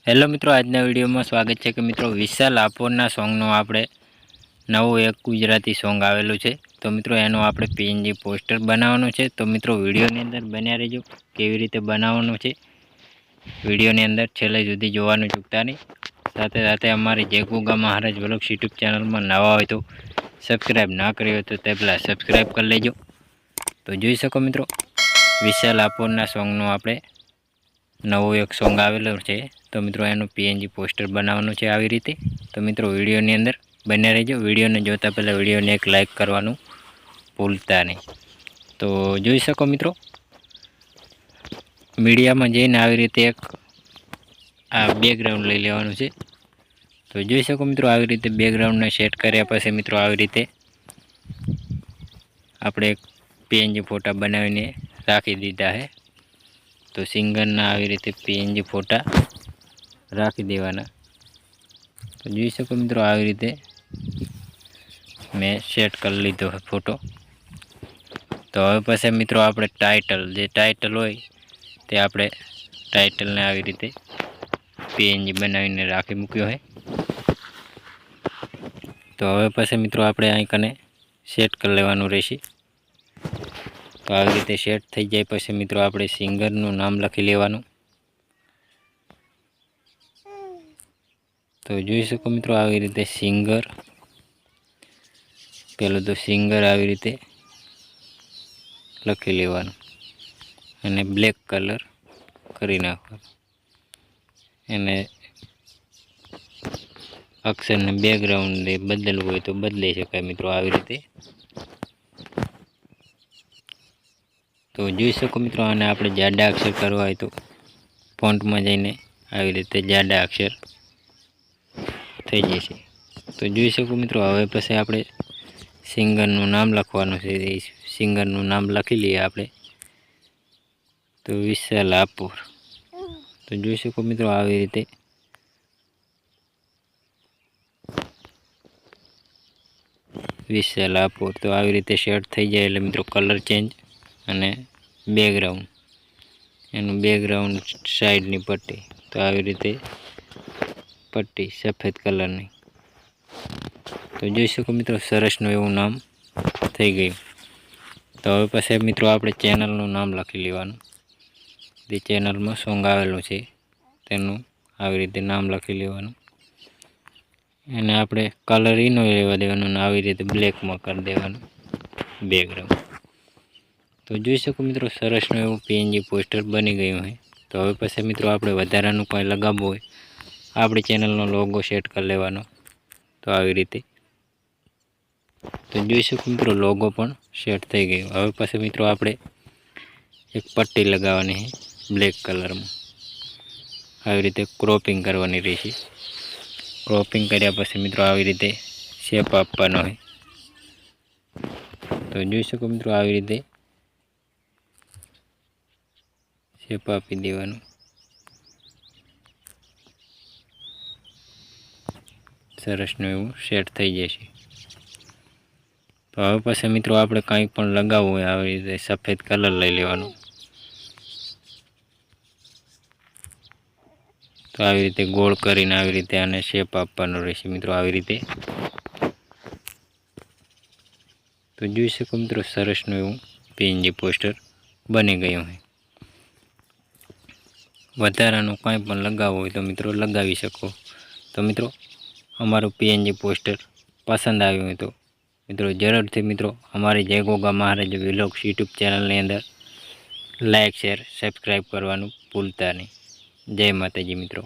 Hello મિત્રો, આજના વિડીયોમાં સ્વાગત છે કે મિત્રો વિશાલ આપોરના સોંગનો આપણે નવું એક ગુજરાતી સોંગ આવેલું છે. તો મિત્રો એનું આપણે પીએનજી પોસ્ટર બનાવવાનું છે. તો મિત્રો વિડીયોની અંદર બન્યા રહેજો, કેવી રીતે બનાવવાનું છે વિડીયોની અંદર છેલ્લે સુધી જોવાનું ચૂકતા નહીં. સાથે સાથે અમારી જય ગોગા મહારાજ વ્લોગ્સ યુટ્યુબ ચેનલમાં નવા હોય તો સબસ્ક્રાઈબ ના કરી હોય તો તે પહેલાં સબસ્ક્રાઈબ કરી લેજો. તો જોઈ શકો મિત્રો, વિશાલ આપોરના સોંગનું આપણે નવું એક સોંગ આવેલું છે. તો મિત્રો એનું પીએનજી પોસ્ટર બનાવવાનું છે આવી રીતે. તો મિત્રો વિડીયોની અંદર બન્યા રહેજો. વિડીયોને જોતા પહેલાં વિડીયોને એક લાઇક કરવાનું ભૂલતા નહીં. તો જોઈ શકો મિત્રો, મીડિયામાં જઈને આવી રીતે એક આ બેકગ્રાઉન્ડ લઈ લેવાનું છે. તો જોઈ શકો મિત્રો, આવી રીતે બેકગ્રાઉન્ડને સેટ કર્યા પછી મિત્રો આવી રીતે આપણે એક પીએનજી ફોટા બનાવીને રાખી દીધા છે. તો સિંગરના આવી રીતે પીએનજી ફોટા રાખી દેવાના. તો જોઈ શકો મિત્રો, આવી રીતે મેં સેટ કરી લીધો છે ફોટો. તો હવે પછી મિત્રો આપણે ટાઇટલ હોય તે આપણે ટાઇટલને આવી રીતે પીએનજી બનાવીને રાખી મૂક્યો છે. તો હવે પછી મિત્રો આપણે અહીં કને સેટ કરી લેવાનું રહેશે. તો આવી રીતે સેટ થઈ જાય પછી મિત્રો આપણે સિંગરનું નામ લખી લેવાનું. તો જોઈ શકો મિત્રો, આવી રીતે સિંગર, પેલું તો સિંગર આવી રીતે લખી લેવાનું અને બ્લેક કલર કરી નાખવાનું. એને અક્ષરને બેકગ્રાઉન્ડ બદલવું હોય તો બદલી શકાય મિત્રો આવી રીતે. તો જોઈ શકો મિત્રો, આને આપણે જાડા અક્ષર કરવા હોય તો ફોન્ટમાં જઈને આવી રીતે જાડા અક્ષર થઈ જશે. તો જોઈ શકો મિત્રો, હવે પછી આપણે સિંગરનું નામ લખવાનું છે. સિંગરનું નામ લખી લઈએ આપણે, તો વિશાલ આપોર. તો જોઈ શકો મિત્રો, આવી રીતે વિશાલ આપોર. તો આવી રીતે સેટ થઈ જાય એટલે મિત્રો કલર ચેન્જ અને બેકગ્રાઉન્ડ, એનું બેકગ્રાઉન્ડ સાઈડની પટ્ટી, તો આવી રીતે પટ્ટી સફેદ કલરની. તો જોઈ શકો મિત્રો, સરસનું એવું નામ થઈ ગયું. તો હવે પછી મિત્રો આપણે ચેનલનું નામ લખી લેવાનું. જે ચેનલમાં સોંગ આવેલું છે તેનું આવી રીતે નામ લખી લેવાનું. એને આપણે કલર ઈનો લેવા દેવાનું અને આવી રીતે બ્લેકમાં કરી દેવાનું બેકગ્રાઉન્ડ. તો જોઈ શકો મિત્રો, સરસનું એવું પીએનજી પોસ્ટર બની ગયું છે. તો હવે પછી મિત્રો આપણે વધારાનું કંઈ લગાવવું હોય, આપણી ચેનલનો લોગો સેટ કરી લેવાનો. તો આવી રીતે તો જોઈ શકો મિત્રો, લોગો પણ સેટ થઈ ગયો. હવે પછી મિત્રો આપણે એક પટ્ટી લગાવવાની છે બ્લેક કલરમાં. આવી રીતે ક્રોપિંગ કરવાની રહેશે. ક્રોપિંગ કર્યા પછી મિત્રો આવી રીતે શેપ આપવાનો હોય. તો જોઈ શકો મિત્રો, આવી રીતે શેપ આપી દેવાનું. સરસનું એવું સેટ થઈ જશે. તો હવે પછી મિત્રો આપણે કંઈ પણ લગાવવું હોય, આવી રીતે સફેદ કલર લઈ લેવાનો. તો આવી રીતે ગોળ કરીને આવી રીતે આને શેપ આપવાનો રહેશે મિત્રો આવી રીતે. તો જોઈ શકો મિત્રો, સરસનું એવું પીએનજી પોસ્ટર બની ગયું છે. વધારાનું કંઈ પણ લગાવવું હોય તો મિત્રો લગાવી શકો. તો મિત્રો અમારું પીએનજી પોસ્ટર પસંદ આવ્યું હોય તો મિત્રો જરૂરથી મિત્રો અમારી જય ગોગા મહારાજ વ્લોગ્સ યુટ્યુબ ચેનલની અંદર લાઇક, શેર, સબસ્ક્રાઈબ કરવાનું ભૂલતા નહીં. જય માતાજી મિત્રો.